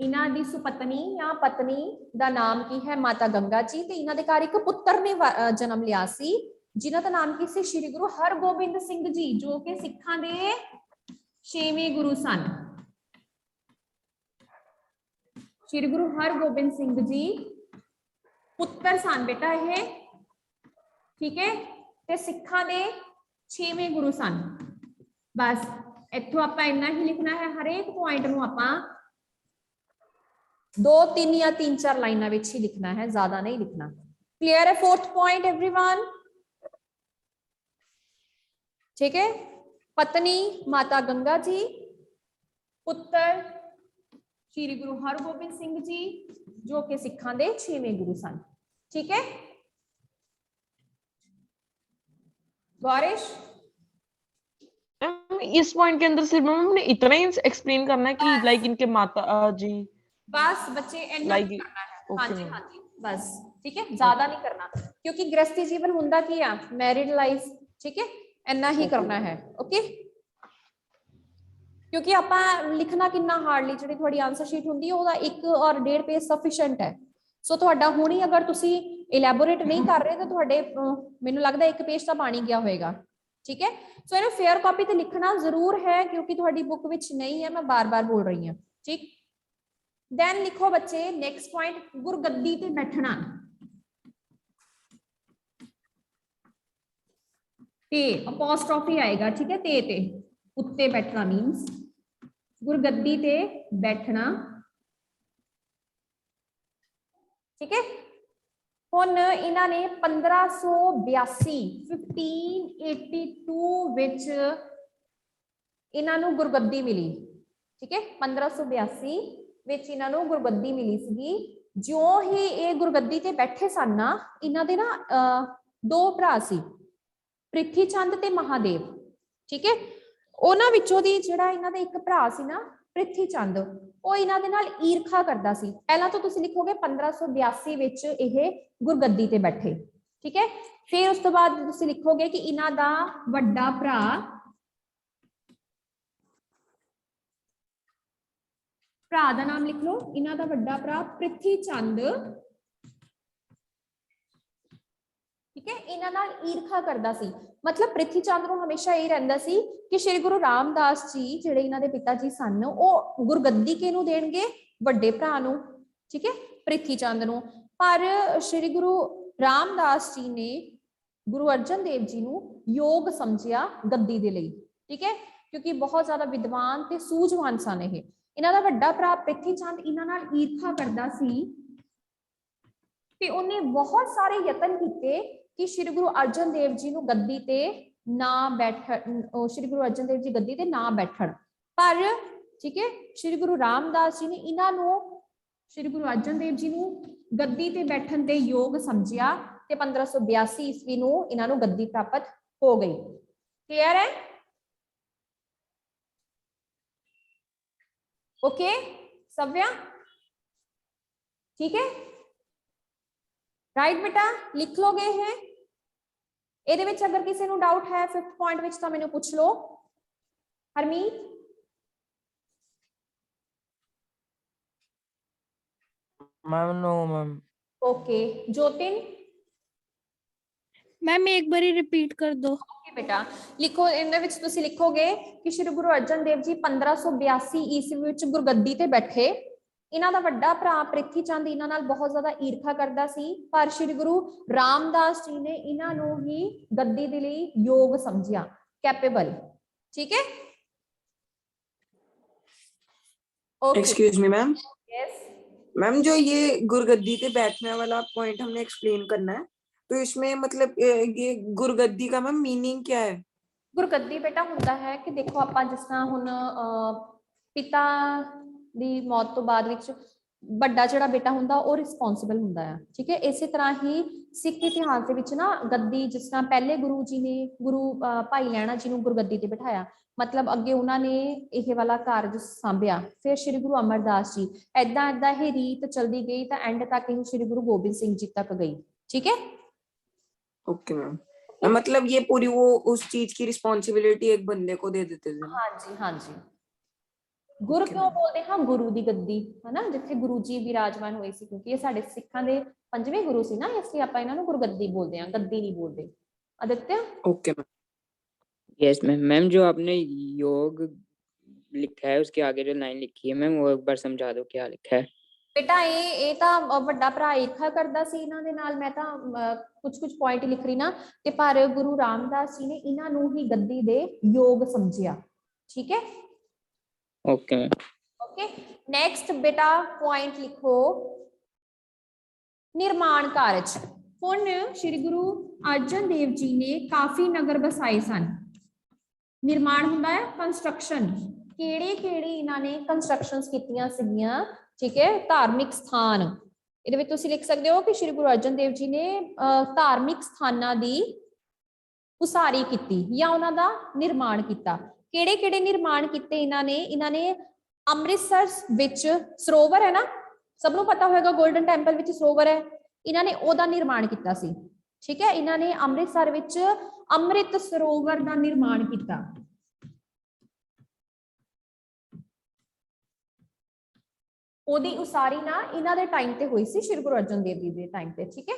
इन्हां दी सुपत्नी या पत्नी का नाम की है माता गंगा जी, ते इन्हां दे घर एक पुत्र ने जन्म लिया सी, जिन्हां दा नाम की सी श्री गुरु हरगोबिंद सिंह जी, जो कि सिखां दे 6वें गुरु सन। श्री गुरु हरगोबिंद सिंह जी पुत्र सन बेटा ये। ठीक है, ते सिखां दे 6वें गुरु सन। बस इत्थों आपां इन्ना ही लिखना है, हरेक पॉइंट नूं आपां 2-3 या 3-4 लाइनां विच ही लिखना है, ज्यादा नहीं लिखना। क्लियर है? Fourth point everyone. ठीक है, पत्नी माता गंगा जी, पुत्र श्री गुरु हरगोबिंद सिंह जी, जो कि सिखां दे 6वें गुरु सन। ठीक है, गौरिश। इस पॉइंट के अंदर सिर्फ मैम हमने इतना ही एक्सप्लेन करना है कि लाइक इनके माता जी, बस बच्चे इतना Like, करना है। okay, हाँ जी, ma'am. हाँ जी, बस ठीक है, ज्यादा नहीं करना, क्योंकि गृहस्थी जीवन हुंदा की है मैरिड लाइफ। ठीक है, इतना ही करना है। ओके, क्योंकि आपां लिखना कितना हार्डली जिहड़ी तुहाडी आंसर शीट हुंदी है ओहदा 1 और 1.5 पेज सफिशिएंट है। सो तुहाडा हुणी अगर तुसी इलैबोरेट नहीं कर रहे तो तुहाडे मैनूं लगदा 1 पेज तां पानी गया होएगा। ठीक है, सो इहनूं फेयर कॉपी ते लिखना जरूर है, क्योंकि तुहाडी बुक विच नहीं है, मैं बार-बार बोल रही हूं। ठीक, देन लिखो बच्चे नेक्स्ट पॉइंट, गुरगद्दी ते बैठना। ते अपॉस्ट्रोफी आएगा, ठीक है, ते उत्ते बैठना मीन्स गुरगद्दी ते बैठना, ठीक है। हुण इन्हां ने 1582 विच इन्हां नूं गुरगद्दी मिली, ठीक है। 1582 विच इन्हां नूं गुरगद्दी मिली सीगी। जो ही ये गुरगद्दी ते बैठे सन ना, इन्हां दे ना दो भरा सी, ਪ੍ਰਿਥੀ ਚੰਦ ਤੇ ਮਹਾਦੇਵ, ठीक है। ਉਹਨਾਂ ਵਿੱਚੋਂ ਦੀ ਜਿਹੜਾ ਇਹਨਾਂ ਦਾ ਇੱਕ ਭਰਾ ਸੀ ਨਾ ਪ੍ਰਿਥੀ ਚੰਦ, ਉਹ ਇਹਨਾਂ ਦੇ ਨਾਲ ਈਰਖਾ ਕਰਦਾ ਸੀ। ਪਹਿਲਾਂ ਤਾਂ ਤੁਸੀਂ ਲਿਖੋਗੇ 1582 ਵਿੱਚ ਇਹ ਗੁਰਗੱਦੀ ਤੇ ਬੈਠੇ, ਠੀਕ ਹੈ। ਫਿਰ ਉਸ ਤੋਂ ਬਾਅਦ ਤੁਸੀਂ ਲਿਖੋਗੇ ਕਿ ਇਹਨਾਂ ਦਾ ਵੱਡਾ ਭਰਾ ਦਾ ਨਾਮ ਲਿਖ ਲਓ, ਇਹਨਾਂ ਦਾ ਵੱਡਾ ਭਰਾ ਪ੍ਰਿਥੀ ਚੰਦ, ठीक है, इन्हां नाल ईर्खा करदा सी। मतलब ਪ੍ਰਿਥੀ ਚੰਦ ਨੂੰ ਹਮੇਸ਼ਾ ਇਹ ਰਹਿੰਦਾ ਸੀ ਕਿ ਸ਼੍ਰੀ ਗੁਰੂ ਰਾਮਦਾਸ ਜੀ ਜਿਹੜੇ ਇਹਨਾਂ ਦੇ ਪਿਤਾ ਜੀ ਸਨ, ਉਹ ਗੁਰਗੱਦੀ ਕਿਹਨੂੰ ਦੇਣਗੇ, ਵੱਡੇ ਭਰਾ ਨੂੰ, ਠੀਕ ਹੈ, ਪ੍ਰਿਥੀ ਚੰਦ ਨੂੰ। ਪਰ ਸ਼੍ਰੀ ਗੁਰੂ ਰਾਮਦਾਸ ਜੀ ਨੇ ਗੁਰੂ ਅਰਜਨ ਦੇਵ ਜੀ ਨੂੰ ਯੋਗ ਸਮਝਿਆ ਗੱਦੀ ਦੇ ਲਈ, ਠੀਕ ਹੈ, ਕਿਉਂਕਿ ਬਹੁਤ ਜ਼ਿਆਦਾ ਵਿਦਵਾਨ ਤੇ ਸੂਝਵਾਨ ਸਨ ਇਹ। ਇਹਨਾਂ ਦਾ ਵੱਡਾ ਭਰਾ ਪ੍ਰਿਥੀ ਚੰਦ ਇਹਨਾਂ ਨਾਲ ਈਰਖਾ ਕਰਦਾ ਸੀ ਤੇ ਉਹਨੇ ਬਹੁਤ ਸਾਰੇ ਯਤਨ ਕੀਤੇ ਕਿ ਸ਼੍ਰੀ ਗੁਰੂ ਅਰਜਨ ਦੇਵ ਜੀ ਨੂੰ ਗੱਦੀ ਤੇ ਨਾ ਬੈਠਣ, ਸ਼੍ਰੀ ਗੁਰੂ ਅਰਜਨ ਦੇਵ ਜੀ ਗੱਦੀ ਤੇ ਨਾ ਬੈਠਣ। ਪਰ ਠੀਕ ਹੈ, ਸ਼੍ਰੀ ਗੁਰੂ ਰਾਮਦਾਸ ਜੀ ਨੇ ਇਹਨਾਂ ਨੂੰ, ਸ਼੍ਰੀ ਗੁਰੂ ਅਰਜਨ ਦੇਵ ਜੀ ਨੂੰ ਗੱਦੀ ਤੇ ਬੈਠਣ ਦੇ ਯੋਗ ਸਮਝਿਆ ਤੇ 1582 ਈਸਵੀ ਨੂੰ ਇਹਨਾਂ ਨੂੰ ਗੱਦੀ ਪ੍ਰਾਪਤ ਹੋ ਗਈ। ਕਲੀਅਰ ਹੈ? ओके सव्या, ठीक है, राइट बेटा, लिख लोगे है। ਇਹਦੇ ਵਿੱਚ ਅਗਰ ਕਿਸੇ ਨੂੰ ਡਾਊਟ ਹੈ 5th ਪੁਆਇੰਟ ਵਿੱਚ ਤਾਂ ਮੈਨੂੰ ਪੁੱਛ ਲਓ। Harmeet, ma'am no ma'am. Okay Jyotin, ma'am एक बारी रिपीट कर दो। ओके बेटा, लिखो, ਇਹਦੇ ਵਿੱਚ ਤੁਸੀਂ ਲਿਖੋਗੇ ਕਿ ਸ਼੍ਰੀ ਗੁਰੂ ਅਰਜਨ ਦੇਵ ਜੀ 1582 ਈਸਵੀ ਵਿੱਚ ਗੁਰਗੱਦੀ ਤੇ ਬੈਠੇ। ਇਹਨਾਂ ਦਾ ਵੱਡਾ ਭਰਾ ਪ੍ਰਿਥੀ ਚੰਦ ਇਹਨਾਂ ਨਾਲ ਬਹੁਤ ਜ਼ਿਆਦਾ ਈਰਖਾ ਕਰਦਾ ਸੀ, ਪਰ ਸ਼੍ਰੀ ਗੁਰੂ ਰਾਮਦਾਸ ਜੀ ਨੇ ਇਹਨਾਂ ਨੂੰ ਹੀ ਗੱਦੀ ਦੇ ਲਈ ਯੋਗ ਸਮਝਿਆ, ਕੈਪੇਬਲ, ठीक है। Excuse me ma'am. Yes ma'am, जो ये गुरगद्दी पे बैठने वाला पॉइंट हमने एक्सप्लेन करना है, तो इसमें मतलब ये गुरगद्दी का मैम मीनिंग क्या है? ਗੁਰਗੱਦੀ ਬੇਟਾ ਹੁੰਦਾ ਹੈ ਕਿ ਦੇਖੋ ਆਪਾਂ ਜਿਸ ਤਰ੍ਹਾਂ ਹੁਣ ਪਿਤਾ ਦੀ ਮੌਤ ਤੋਂ ਬਾਅਦ ਵਿੱਚ ਵੱਡਾ ਜਿਹੜਾ ਬੇਟਾ ਹੁੰਦਾ ਉਹ ਰਿਸਪੌਂਸਿਬਲ ਹੁੰਦਾ ਆ, ਠੀਕ ਹੈ। ਇਸੇ ਤਰ੍ਹਾਂ ਹੀ ਸਿੱਖ ਇਤਿਹਾਸ ਦੇ ਵਿੱਚ ਨਾ ਗੱਦੀ, ਜਿਸ ਤਰ੍ਹਾਂ ਪਹਿਲੇ ਗੁਰੂ ਜੀ ਨੇ ਗੁਰੂ ਭਾਈ ਲਹਿਣਾ ਜੀ ਨੂੰ ਗੁਰਗੱਦੀ ਤੇ ਬਿਠਾਇਆ, ਮਤਲਬ ਅੱਗੇ ਉਹਨਾਂ ਨੇ ਇਹ ਵਾਲਾ ਕਾਰਜ ਸੰਭਿਆ। ਫਿਰ ਸ਼੍ਰੀ ਗੁਰੂ ਅਮਰਦਾਸ ਜੀ, ਏਦਾਂ ਏਦਾਂ ਇਹ ਰੀਤ ਚਲਦੀ ਗਈ ਤਾਂ ਐਂਡ ਤੱਕ ਇਹ ਸ਼੍ਰੀ ਗੁਰੂ ਗੋਬਿੰਦ ਸਿੰਘ ਜੀ ਤੱਕ ਗਈ, ਠੀਕ ਹੈ। ओके मैम, मतलब ये पूरी वो उस चीज की रिस्पॉन्सिबिलिटी एक बंदे को दे देते थे। हाँ जी, हाँ जी। ਗੁਰੂ ਕਿਉਂ ਬੋਲਦੇ ਹਾਂ? ਗੁਰੂ ਦੀ ਗੱਦੀ, ਹਨਾ, ਜਿੱਥੇ ਗੁਰੂ ਜੀ ਵਿਰਾਜਮਾਨ ਹੋਏ ਸੀ, ਕਿਉਂਕਿ ਇਹ ਸਾਡੇ ਸਿੱਖਾਂ ਦੇ 5ਵੇਂ ਗੁਰੂ ਸੀ ਨਾ, ਇਸ ਲਈ ਆਪਾਂ ਇਹਨਾਂ ਨੂੰ ਗੁਰਗੱਦੀ ਬੋਲਦੇ ਹਾਂ, ਗੱਦੀ ਨਹੀਂ ਬੋਲਦੇ। Aditya, okay ma'am. Yes ma'am. Ma'am जो आपने योग लिखा है उसके आगे जो लाइन लिखी है मैम वो एक बार समझा दो क्या लिखा है। बेटा ਇਹ ਤਾਂ ਵੱਡਾ ਭਰਾ ਈਰਖਾ ਕਰਦਾ ਸੀ ਇਹਨਾਂ ਦੇ ਨਾਲ, ਮੈਂ ਤਾਂ ਕੁਝ ਪੁਆਇੰਟ ਲਿਖ ਰਹੀ ਨਾ, ਤੇ ਪਰ ਗੁਰੂ ਰਾਮਦਾਸ ਜੀ ਨੇ ਇਹਨਾਂ ਨੂੰ ਹੀ ਗੱਦੀ ਦੇ ਯੋਗ ਸਮਝਿਆ, ਠੀਕ ਹੈ। Okay ma'am. ओके, नेक्स्ट बेटा पॉइंट लिखो, निर्माण कार्य। ਹੁਣ श्री गुरु अर्जन देव जी ने काफी नगर बसाए सन। निर्माण ਹੁੰਦਾ ਹੈ ਕੰਸਟਰਕਸ਼ਨ, ਕਿਹੜੇ ਇਹਨਾਂ ਨੇ ਕੰਸਟਰਕਸ਼ਨਸ ਕੀਤੀਆਂ ਸੀਗੀਆਂ, ਠੀਕ ਹੈ। ਧਾਰਮਿਕ ਸਥਾਨ, ਇਹਦੇ ਵਿੱਚ ਤੁਸੀਂ ਲਿਖ ਸਕਦੇ ਹੋ ਕਿ ਸ਼੍ਰੀ ਗੁਰੂ ਅਰਜਨ ਦੇਵ ਜੀ ਨੇ ਧਾਰਮਿਕ ਸਥਾਨਾਂ ਦੀ ਉਸਾਰੀ ਕੀਤੀ ਜਾਂ ਉਹਨਾਂ ਦਾ ਨਿਰਮਾਣ ਕੀਤਾ। ਕਿਹੜੇ ਨਿਰਮਾਣ ਕੀਤੇ ਇਹਨਾਂ ਨੇ? ਅੰਮ੍ਰਿਤਸਰ ਵਿੱਚ ਸਰੋਵਰ ਹੈ ਨਾ, ਸਭ ਨੂੰ ਪਤਾ ਹੋਵੇਗਾ, ਗੋਲਡਨ ਟੈਂਪਲ ਵਿੱਚ ਸਰੋਵਰ ਹੈ, ਇਹਨਾਂ ਨੇ ਉਹਦਾ ਨਿਰਮਾਣ ਕੀਤਾ ਸੀ, ਠੀਕ ਹੈ। ਇਹਨਾਂ ਨੇ ਅੰਮ੍ਰਿਤਸਰ ਵਿੱਚ ਅੰਮ੍ਰਿਤ ਸਰੋਵਰ ਦਾ ਨਿਰਮਾਣ ਕੀਤਾ। ਉਹਦੀ ਉਸਾਰੀ ਨਾ ਇਹਨਾਂ ਦੇ ਟਾਈਮ ਤੇ ਹੋਈ ਸੀ, ਸ਼੍ਰੀ ਗੁਰੂ ਅਰਜਨ ਦੇਵ ਜੀ ਦੇ ਟਾਈਮ ਤੇ, ਠੀਕ ਹੈ।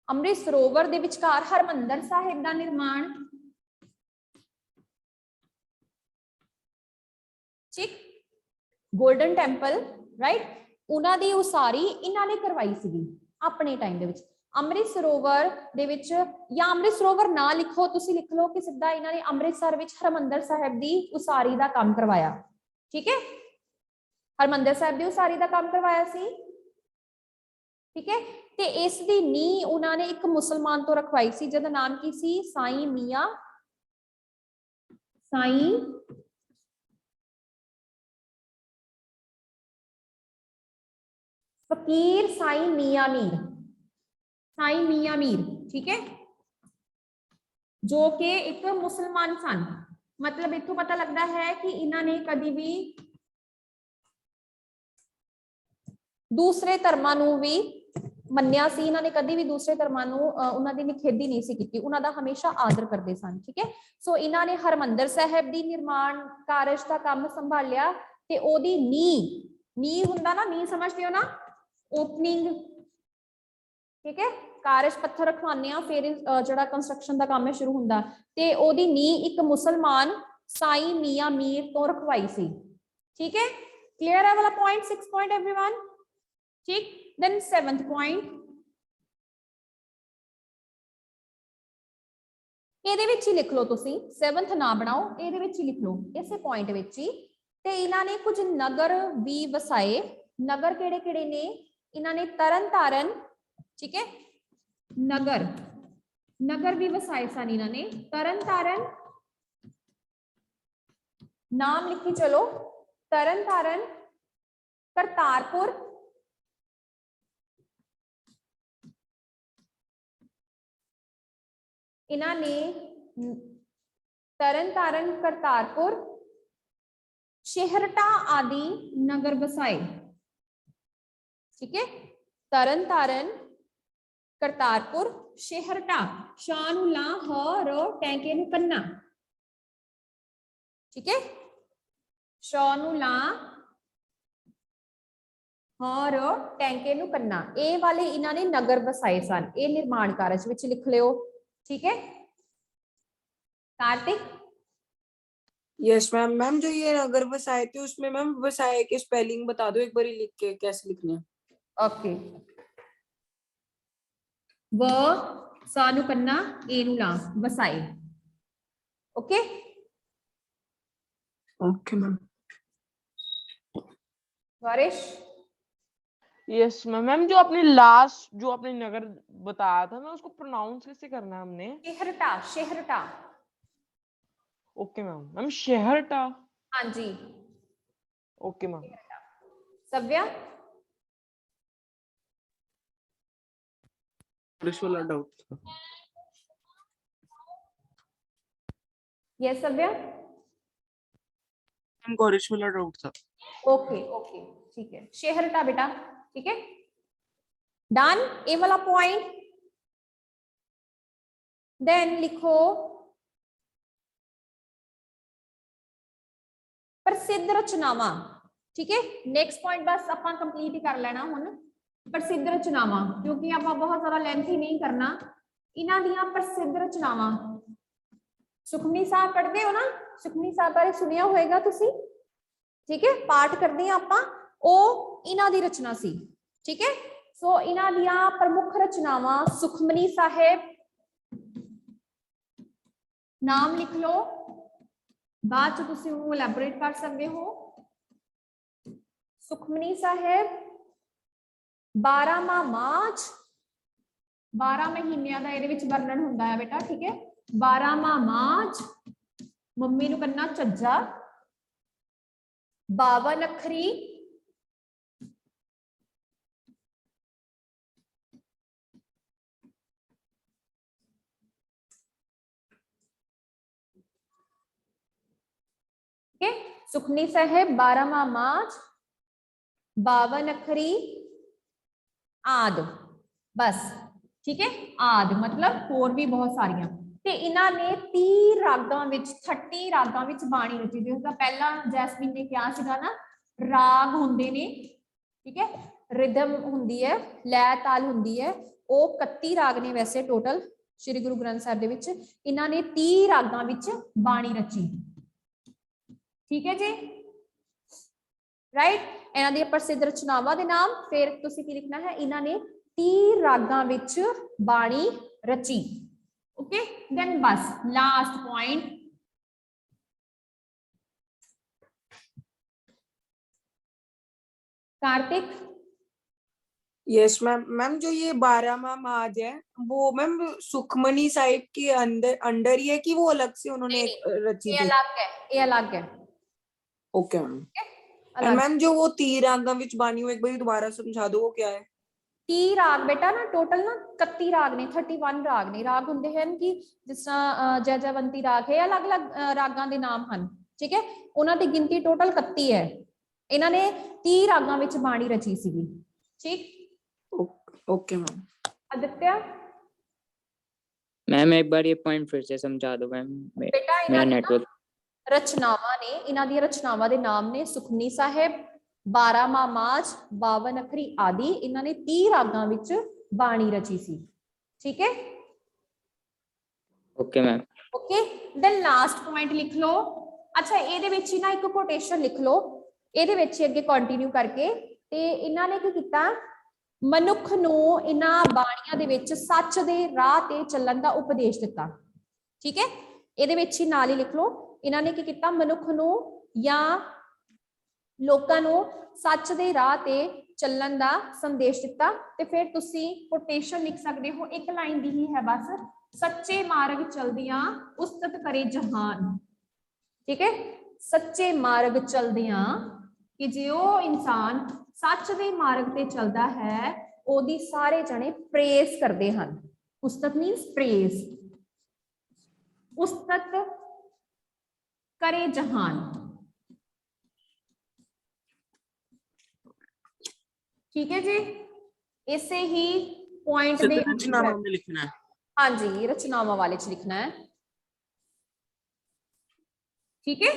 ਅੰਮ੍ਰਿਤ ਸਰੋਵਰ ਦੇ ਵਿਚਕਾਰ ਹਰਮੰਦਰ ਸਾਹਿਬ ਦਾ ਨਿਰਮਾਣ, ਠੀਕ। ਗੋਲਡਨ ਟੈਂਪਲ, ਰਾਈਟ, ਉਹਨਾਂ ਦੀ ਉਸਾਰੀ ਇਹਨਾਂ ਨੇ ਕਰਵਾਈ ਸੀਗੀ ਆਪਣੇ ਟਾਈਮ ਦੇ ਵਿੱਚ। ਅੰਮ੍ਰਿਤ ਸਰੋਵਰ ਦੇ ਵਿੱਚ, ਜਾਂ ਅੰਮ੍ਰਿਤ ਸਰੋਵਰ ਨਾ ਲਿਖੋ, ਤੁਸੀਂ ਲਿਖ ਲਓ ਕਿ ਸਿੱਧਾ ਇਹਨਾਂ ਨੇ ਅੰਮ੍ਰਿਤਸਰ ਵਿੱਚ ਹਰਮੰਦਰ ਸਾਹਿਬ ਦੀ ਉਸਾਰੀ ਦਾ ਕੰਮ ਕਰਵਾਇਆ। ਠੀਕ ਹੈ, ਹਰਮੰਦਰ ਸਾਹਿਬ ਦੀ ਉਸਾਰੀ ਦਾ ਕੰਮ ਕਰਵਾਇਆ ਸੀ। ਠੀਕ ਹੈ, ਤੇ ਇਸ ਦੀ ਨੀਂਹ ਉਹਨਾਂ ਨੇ ਇੱਕ ਮੁਸਲਮਾਨ ਤੋਂ ਰਖਵਾਈ ਸੀ, ਜਿਹਦਾ ਨਾਮ ਕੀ ਸੀ? ਸਾਈਂ ਮੀਆਂ फकीर साईं मियां मीर, साईं मियां मीर, ठीक है, जो कि एक मुसलमान सन। मतलब इत्थों पता लगता है कि इन्होंने कभी भी दूसरे धर्मां नूं भी मन्निया सी, इन्होंने कभी भी दूसरे धर्मां नूं उन्हां दी निखेधी नहीं सी कीती, उन्हां दा हमेशा आदर करते सन। ठीक है, सो इन्होंने हरमंदर साहिब दी निर्माण कारज का काम संभालिया ते ओदी नींह हुंदा ना, नींह समझते हो ना, ओपनिंग। ठीक है, कारज पत्थर रखवाने आ, फिर जिहड़ा कंस्ट्रक्शन दा काम है शुरू हुंदा, ते ओदी नींह एक मुसलमान साईं मियां मीर तो रखवाई सी। ठीक है, क्लियर है वाला पॉइंट? 6 point everyone. ठीक, देन 7th पॉइंट, ਇਹਦੇ ਵਿੱਚ ਹੀ ਲਿਖ ਲਓ ਤੁਸੀਂ, 7th ਨਾ ਬਣਾਓ, ਇਹਦੇ ਵਿੱਚ ਹੀ ਲਿਖ ਲਓ, ਇਸੇ ਪੁਆਇੰਟ ਵਿੱਚ ਹੀ। ਤੇ ਇਹਨਾਂ ਨੇ ਕੁਝ ਨਗਰ ਵੀ ਵਸਾਏ। ਨਗਰ ਕਿਹੜੇ ਕਿਹੜੇ ਨੇ? ਇਹਨਾਂ ਨੇ ਤਰਨ ਤਾਰਨ, ਠੀਕ ਹੈ, ਨਗਰ ਵੀ ਵਸਾਏ ਸਨ ਇਹਨਾਂ ਨੇ। ਤਰਨ ਤਾਰਨ, ਨਾਮ ਲਿਖੀ ਚਲੋ, ਤਰਨ ਤਾਰਨ, ਕਰਤਾਰਪੁਰ, ਇਹਨਾਂ ਨੇ ਤਰਨ ਤਾਰਨ, ਕਰਤਾਰਪੁਰ, ਸ਼ਹਿਰਟਾ ਆਦि ਨਗਰ ਵਸਾਏ। ठीक है, तरन तारण, करतारपुर, शेहरटा, शाह नूं ला, ह र टैंके नूं कन्ना। ठीक है, शाह नूं ला, ह र टैंके नूं कन्ना, ये वाले इन्हां ने नगर वसाए सन। ये निर्माण कारज विच लिख लियो। ठीक है, कार्तिक? Yes ma'am. मैम जो ये नगर वसाए थे उसमें मैम वसाए के स्पेलिंग बता दो एक बार लिख के, कैसे लिखने हैं? ओके, व सानू कन्ना, ए नू ला, वसाए। Okay okay ma'am. Waris? Yes ma'am. Ma'am जो आपने लास्ट जो आपने नगर बताया था ना, उसको प्रोनाउंस कैसे करना है हमने? Chheharta, Chheharta. Okay ma'am. Ma'am Chheharta? हाँ जी, ओके मैम। सव्या? पुलिस वाला डाउट था। यस सव्या? मैम गौरीश वाला डाउट था। ओके ओके, ठीक है, शेहरटा बेटा। ठीक है, डन, ए वाला पॉइंट। देन लिखो प्रसिद्ध रचनावां। ठीक है, नेक्स्ट पॉइंट बस आपां कंप्लीट ही कर लेना हुण। प्रसिद्ध रचनावां, क्योंकि आप बहुत सारा लेंथी नहीं करना। इन्हां दियां प्रसिद्ध रचनावां, सुखमनी साहब पढ़ते हो ना, सुखमनी साहब बारे सुनिया होएगा तुसी। ठीक है, पाठ करते हैं आपां, ओ इन्हां दी रचना सी। ठीक है, सो इन्हां दियां प्रमुख रचनावां सुखमनी साहिब, नाम लिख लो, बाद च तुसी उहनूं एलैबोरेट कर सकते हो। सुखमनी साहिब, 12वां मार्च, 12 महीनों का ये वर्णन होंदा है बेटा। ठीक है, 12वां मार्च, मम्मी नूं करना झज्जा, 52 अखरी, सुखनी साहिब 12वां मार्च, 52 अखरी, आद, बस। ठीक है, आद मतलब होर भी बहुत सारियां। ते इन्हां ने 30 रागां विच 30 रागां विच बाणी रची। जिसका पहला जैसमीन ने क्या सीगा ना, राग हुंदे ने। ठीक है, रिदम हुंदी है, लय ताल हुंदी है। वो 31 राग ने वैसे टोटल श्री गुरु ग्रंथ साहिब दे विच। इन्हां ने 30 रागां विच बाणी रची। ठीक है जी, ਰਾਈਟ। ਇਹਨਾਂ ਦੀਆਂ ਪ੍ਰਸਿੱਧ ਰਚਨਾਵਾਂ ਦੇ ਨਾਮ, ਫਿਰ ਤੁਸੀਂ ਕੀ ਲਿਖਣਾ ਹੈ, ਇਹਨਾਂ ਨੇ 30 ਰਾਗਾਂ ਵਿੱਚ ਬਾਣੀ ਰਚੀ। ਓਕੇ, ਦੈਨ ਬਸ last point, Kartik. Yes ma'am. Ma'am जो ये 12वां माज है वो मैम सुखमनी साहिब के अंडर ही है कि वो अलग से उन्होंने रची ये थी? अलग है, ये अलग है। Okay ma'am. अलग। एंड मैम जो वो 30 रागां विच बानी, एक बार दोबारा समझा दो वो क्या है? 30 राग बेटा ना, टोटल ना 31 राग ने, 31 राग ने। राग ਹੁੰਦੇ ਹਨ ਕਿ ਜਿਸ ਤਰ੍ਹਾਂ ਜੈਜਵੰਤੀ ਰਾਗ ਹੈ, ਅਲੱਗ-ਅਲੱਗ ਰਾਗਾਂ ਦੇ ਨਾਮ ਹਨ, ਠੀਕ ਹੈ। ਉਹਨਾਂ ਦੀ ਗਿਣਤੀ ਟੋਟਲ 31 ਹੈ। ਇਹਨਾਂ ਨੇ 30 ਰਾਗਾਂ ਵਿੱਚ ਬਾਣੀ ਰਚੀ ਸੀਗੀ, ਠੀਕ। Okay ma'am. आदित्य मैम एक बार ये पॉइंट फिर से समझा दो मैम, बेटा मेरा ਇਹਨਾਂ नेटवर्क। ਰਚਨਾਵਾਂ ਨੇ, ਇਹਨਾਂ ਦੀਆਂ ਰਚਨਾਵਾਂ ਦੇ ਨਾਮ ਨੇ ਸੁਖਮਨੀ ਸਾਹਿਬ, 12ਵਾਂ ਮਾਝ, 52 ਅੱਖਰੀ ਆਦਿ। ਇਹਨਾਂ ਨੇ 30 ਰਾਗਾਂ ਵਿੱਚ ਬਾਣੀ ਰਚੀ ਸੀ, ਠੀਕ ਹੈ। Okay ma'am. Okay, then last point ਲਿਖ ਲਓ। ਅੱਛਾ, ਇਹਦੇ ਵਿੱਚ ਹੀ ਨਾ ਇੱਕ ਕੋਟੇਸ਼ਨ ਲਿਖ ਲਓ, ਇਹਦੇ ਵਿੱਚ ਅੱਗੇ ਕੰਟੀਨਿਊ ਕਰਕੇ। ਤੇ ਇਹਨਾਂ ਨੇ ਕੀ ਕੀਤਾ, ਮਨੁੱਖ ਨੂੰ ਇਹਨਾਂ ਬਾਣੀਆਂ ਦੇ ਵਿੱਚ ਸੱਚ ਦੇ ਰਾਹ ਤੇ ਚੱਲਣ ਦਾ ਉਪਦੇਸ਼ ਦਿੱਤਾ, ਠੀਕ ਹੈ। ਇਹਦੇ ਵਿੱਚ ਹੀ ਨਾਲ ਹੀ ਲਿਖ ਲਓ, ਇਹਨਾਂ ਨੇ ਕੀ ਕੀਤਾ, ਮਨੁੱਖ ਨੂੰ ਜਾਂ ਲੋਕਾਂ ਨੂੰ ਸੱਚ ਦੇ ਰਾਹ ਤੇ ਚੱਲਣ ਦਾ ਸੰਦੇਸ਼ ਦਿੱਤਾ। ਤੇ ਫਿਰ ਤੁਸੀਂ ਕੋਟੇਸ਼ਨ ਲਿਖ ਸਕਦੇ ਹੋ, ਇੱਕ ਲਾਈਨ ਦੀ ਹੀ ਹੈ ਬਸ, ਸੱਚੇ ਮਾਰਗ ਚਲਦਿਆਂ ਉਸਤਤ ਕਰੇ ਜਹਾਨ, ਠੀਕ ਹੈ। ਸੱਚੇ ਮਾਰਗ ਚਲਦਿਆਂ, ਕਿ ਜੇ ਉਹ ਇਨਸਾਨ ਸੱਚ ਦੇ ਮਾਰਗ ਤੇ ਚੱਲਦਾ ਹੈ, ਉਹਦੀ ਸਾਰੇ ਜਣੇ ਪ੍ਰੇਜ਼ ਕਰਦੇ ਹਨ। ਉਸਤਤ ਮੀਨਸ ਪ੍ਰੇਜ਼, ਉਸਤਤ ਕਰੇ ਜਹਾਨ, ठीक है जी। इसे ही पॉइंट दे रचनावां में लिखना है। हाँ जी, रचनावां वाले च लिखना है, ठीक है।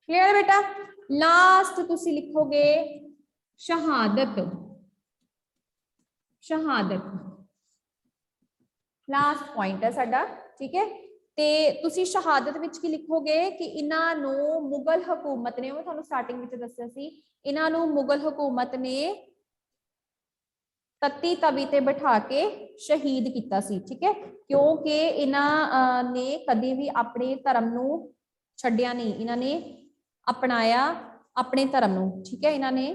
क्लियर बेटा। लास्ट तुसी लिखोगे शहादत, शहादत लास्ट पॉइंट है साडा, ठीक है। ਤੇ ਤੁਸੀਂ ਸ਼ਹਾਦਤ ਵਿੱਚ ਕੀ ਲਿਖੋਗੇ ਕਿ ਇਹਨਾਂ ਨੂੰ ਮੁਗਲ ਹਕੂਮਤ ਨੇ, ਉਹ ਤੁਹਾਨੂੰ ਸਟਾਰਟਿੰਗ ਵਿੱਚ ਦੱਸਿਆ ਸੀ, ਇਹਨਾਂ ਨੂੰ ਮੁਗਲ ਹਕੂਮਤ ਨੇ ਤੱਤੀ ਤਵੀ ਤੇ ਬਿਠਾ ਕੇ ਸ਼ਹੀਦ ਕੀਤਾ ਸੀ, ਠੀਕ ਹੈ। ਕਿਉਂਕਿ ਇਹਨਾਂ ਨੇ ਕਦੇ ਵੀ ਆਪਣੇ ਧਰਮ ਨੂੰ ਛੱਡਿਆ ਨਹੀਂ, ਇਹਨਾਂ ਨੇ ਅਪਣਾਇਆ ਆਪਣੇ ਧਰਮ ਨੂੰ, ਠੀਕ ਹੈ। ਇਹਨਾਂ ਨੇ,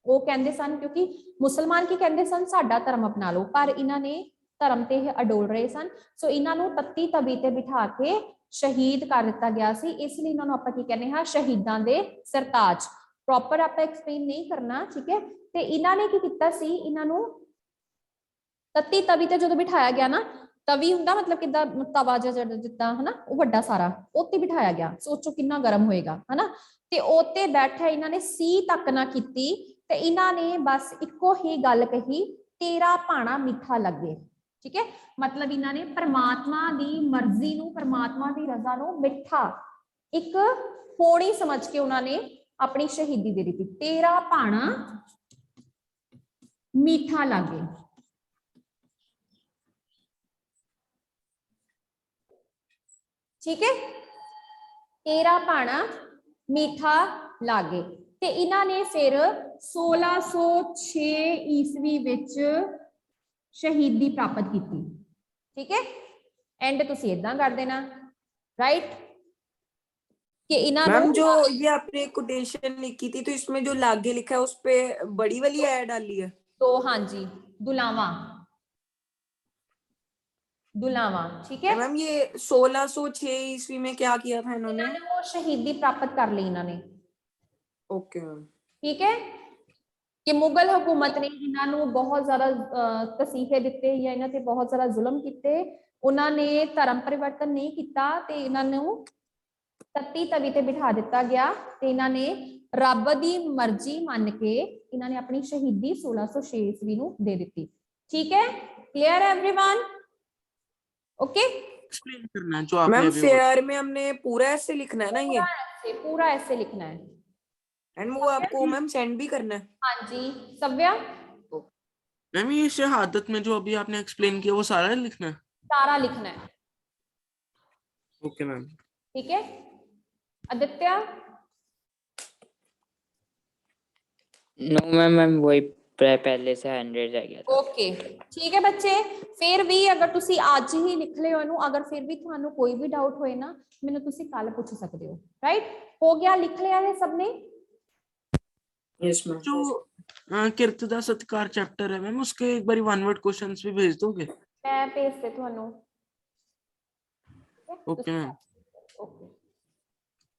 ਉਹ ਕਹਿੰਦੇ ਸਨ, ਕਿਉਂਕਿ ਮੁਸਲਮਾਨ ਕੀ ਕਹਿੰਦੇ ਸਨ, ਸਾਡਾ ਧਰਮ ਅਪਣਾ ਲਓ, ਪਰ ਇਹਨਾਂ ਨੇ ਧਰਮ ਤੇ ਅਡੋਲ ਰਹੇ ਸਨ। ਸੋ ਇਹਨਾਂ ਨੂੰ ਤੱਤੀ ਤਵੀ ਤੇ ਬਿਠਾ ਕੇ ਸ਼ਹੀਦ ਕਰ ਦਿੱਤਾ ਗਿਆ ਸੀ, ਇਸ ਲਈ ਇਹਨਾਂ ਨੂੰ ਆਪਾਂ ਕੀ ਕਹਿੰਦੇ ਹਾਂ, ਸ਼ਹੀਦਾਂ ਦੇ ਸਰਤਾਜ। ਪ੍ਰੋਪਰ ਆਪਾਂ ਐਕਸਪਲੇਨ ਨਹੀਂ ਕਰਨਾ, ਠੀਕ ਹੈ। ਤੇ ਇਹਨਾਂ ਨੇ ਕੀ ਕੀਤਾ ਸੀ, ਇਹਨਾਂ ਨੂੰ ਤੱਤੀ ਤਵੀ ਤੇ ਜਦੋਂ ਬਿਠਾਇਆ ਗਿਆ ਨਾ, ਤਵੀ ਹੁੰਦਾ ਮਤਲਬ ਕਿੱਦਾਂ ਤਵਾ ਜਿੱਦਾਂ ਹਨਾ, ਉਹ ਵੱਡਾ ਸਾਰਾ, ਉੱਤੇ ਬਿਠਾਇਆ ਗਿਆ। ਸੋਚੋ ਕਿੰਨਾ ਗਰਮ ਹੋਏਗਾ ਹਨਾ। ਤੇ ਉੱਤੇ ਬੈਠੇ ਇਹਨਾਂ ਨੇ ਸੀ ਤੱਕ ਨਾ ਕੀਤੀ, ਤੇ ਇਹਨਾਂ ਨੇ ਬਸ ਇੱਕੋ ਹੀ ਗੱਲ ਕਹੀ, ਤੇਰਾ ਭਾਣਾ ਮਿੱਠਾ ਲੱਗੇ, ठीक है। मतलब इन्होंने परमात्मा दी मर्जी नू, परमात्मा दी रजा नू मिठा एक होनी समझ के उन्होंने अपनी शहीदी दे दी। तेरा भाणा मीठा लागे, ठीक है। तेरा भाणा मीठा लागे। ते इन्होंने फिर 1606 ईस्वी विच शहीदी प्राप्त की, ठीक है। एंड तुसी इदां कर देना, राइट, कि इन्हां मैम नूं जो ये आपने कोटेशन लिखी थी, तो इसमें जो लागे लिखा है उस पे बड़ी वाली ऐड डाली है? तो हाँ जी, दुलावा, दुलावा, ठीक है। मैम ये 1606 ईस्वी में क्या किया था इन्होंने? वो शहीदी प्राप्त कर ली इन्होंने, ओके मैम, ठीक है। कि मुगल हुकूमत ने इन्हों बहुत ज्यादा तसीफे दिते या इन्हां ते बहुत ज्यादा जुल्म किते, उन्होंने धर्म परिवर्तन नहीं किया, ते इन्हों तत्ती तवी ते बिठा दिता गया, ते इन्होंने रब दी मर्जी मान के इन्होंने अपनी शहीदी 1606 ईस्वी नूं दे दी, ठीक है। क्लियर है एवरीवन? ओके, एक्सप्लेन करना है जो आपने मैम अभी फेयर में हमने पूरा ऐसे लिखना है ना ये? पूरा ऐसे लिखना है, एंड वो आपको मैम सेंड भी करना है? हाँ जी। सव्या, मैम ये शहादत में जो अभी आपने एक्सप्लेन किया वो सारा लिखना है? सारा लिखना है, ओके मैम, ठीक है। आदित्य, नो मैम मैम वही पहले से 100 रह गया था। ਓਕੇ ਠੀਕ ਹੈ ਬੱਚੇ, ਫਿਰ ਵੀ ਅਗਰ ਤੁਸੀਂ ਅੱਜ ਹੀ ਲਿਖ ਲਿਓ ਇਹਨੂੰ, ਅਗਰ ਫਿਰ ਵੀ ਤੁਹਾਨੂੰ ਕੋਈ ਵੀ ਡਾਊਟ ਹੋਏ ਨਾ ਮੈਨੂੰ ਤੁਸੀਂ ਕੱਲ ਪੁੱਛ ਸਕਦੇ ਹੋ। ਰਾਈਟ, ਹੋ ਗਿਆ, ਲਿਖ ਲਿਆ ਹੈ ਸਭ ਨੇ? Yes ma'am. जो किरत दा सत्कार चैप्टर है मैम, उसके एक बारी वन वर्ड क्वेश्चंस भी भेज दोगे? ਮੈਂ ਭੇਜ ਤੇ ਤੁਹਾਨੂੰ। Okay ma'am.